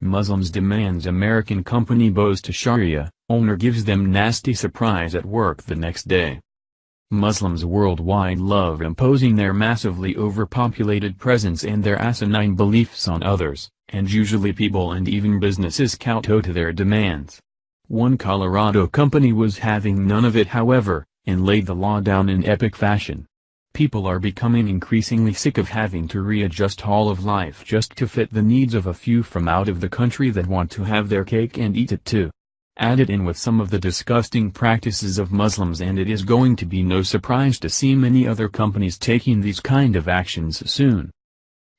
Muslims demands American company bows to Sharia, owner gives them nasty surprise at work the next day. Muslims worldwide love imposing their massively overpopulated presence and their asinine beliefs on others, and usually people and even businesses kowtow to their demands. One Colorado company was having none of it however, and laid the law down in epic fashion. People are becoming increasingly sick of having to readjust all of life just to fit the needs of a few from out of the country that want to have their cake and eat it too. Add it in with some of the disgusting practices of Muslims and it is going to be no surprise to see many other companies taking these kind of actions soon.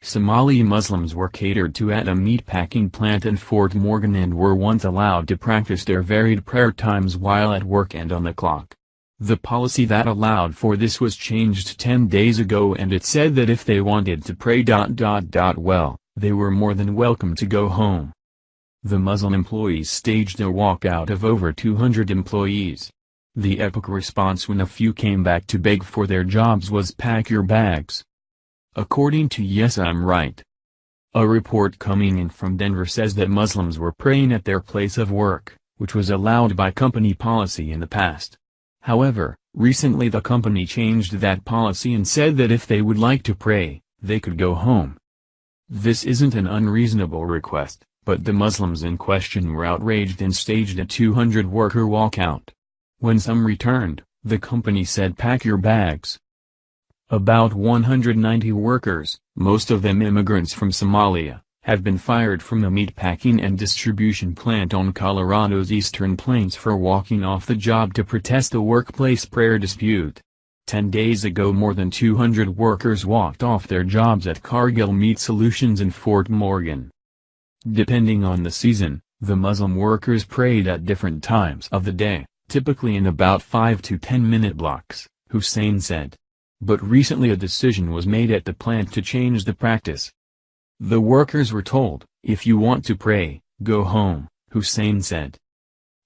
Somali Muslims were catered to at a meatpacking plant in Fort Morgan and were once allowed to practice their varied prayer times while at work and on the clock. The policy that allowed for this was changed 10 days ago and it said that if they wanted to pray well, they were more than welcome to go home. The Muslim employees staged a walkout of over 200 employees. The epic response when a few came back to beg for their jobs was pack your bags. According to Yes I'm Right. A report coming in from Denver says that Muslims were praying at their place of work, which was allowed by company policy in the past. However, recently the company changed that policy and said that if they would like to pray, they could go home. This isn't an unreasonable request, but the Muslims in question were outraged and staged a 200-worker walkout. When some returned, the company said pack your bags. About 190 workers, most of them immigrants from Somalia, have been fired from a meatpacking and distribution plant on Colorado's Eastern Plains for walking off the job to protest a workplace prayer dispute. 10 days ago more than 200 workers walked off their jobs at Cargill Meat Solutions in Fort Morgan. Depending on the season, the Muslim workers prayed at different times of the day, typically in about 5 to 10-minute blocks, Hussein said. But recently a decision was made at the plant to change the practice. The workers were told, if you want to pray, go home, Hussein said.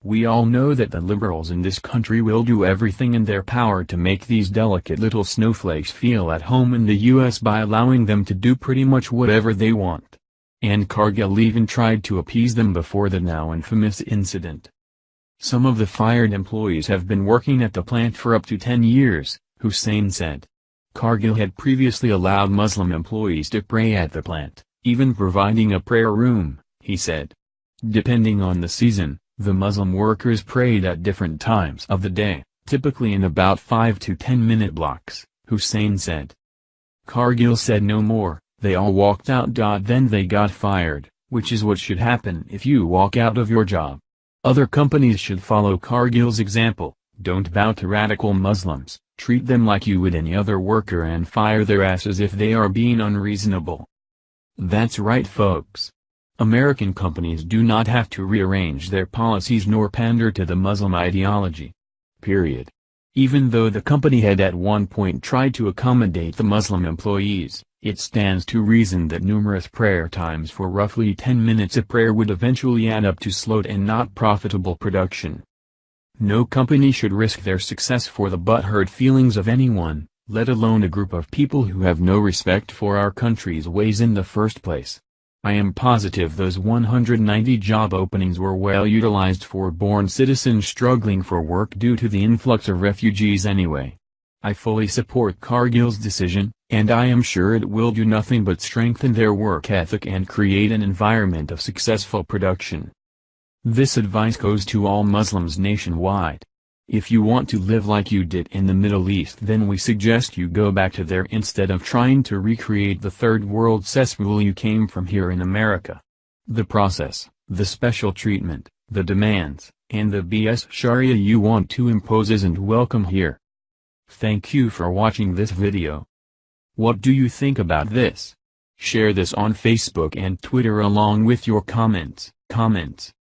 We all know that the liberals in this country will do everything in their power to make these delicate little snowflakes feel at home in the U.S. by allowing them to do pretty much whatever they want. And Cargill even tried to appease them before the now infamous incident. Some of the fired employees have been working at the plant for up to 10 years, Hussein said. Cargill had previously allowed Muslim employees to pray at the plant, even providing a prayer room, he said. Depending on the season, the Muslim workers prayed at different times of the day, typically in about 5 to 10-minute blocks, Hussein said. Cargill said no more. They all walked out. Then they got fired, which is what should happen if you walk out of your job. Other companies should follow Cargill's example, don't bow to radical Muslims, treat them like you would any other worker and fire their asses if they are being unreasonable. That's right folks. American companies do not have to rearrange their policies nor pander to the Muslim ideology. Period. Even though the company had at one point tried to accommodate the Muslim employees, it stands to reason that numerous prayer times for roughly 10 minutes a prayer would eventually add up to slowed and not profitable production. No company should risk their success for the butthurt feelings of anyone, let alone a group of people who have no respect for our country's ways in the first place. I am positive those 190 job openings were well utilized for born citizens struggling for work due to the influx of refugees anyway. I fully support Cargill's decision, and I am sure it will do nothing but strengthen their work ethic and create an environment of successful production. This advice goes to all Muslims nationwide. If you want to live like you did in the Middle East, then we suggest you go back to there instead of trying to recreate the third world cesspool you came from here in America. The process, the special treatment, the demands, and the BS Sharia you want to impose isn't welcome here. Thank you for watching this video. What do you think about this? Share this on Facebook and Twitter along with your comments.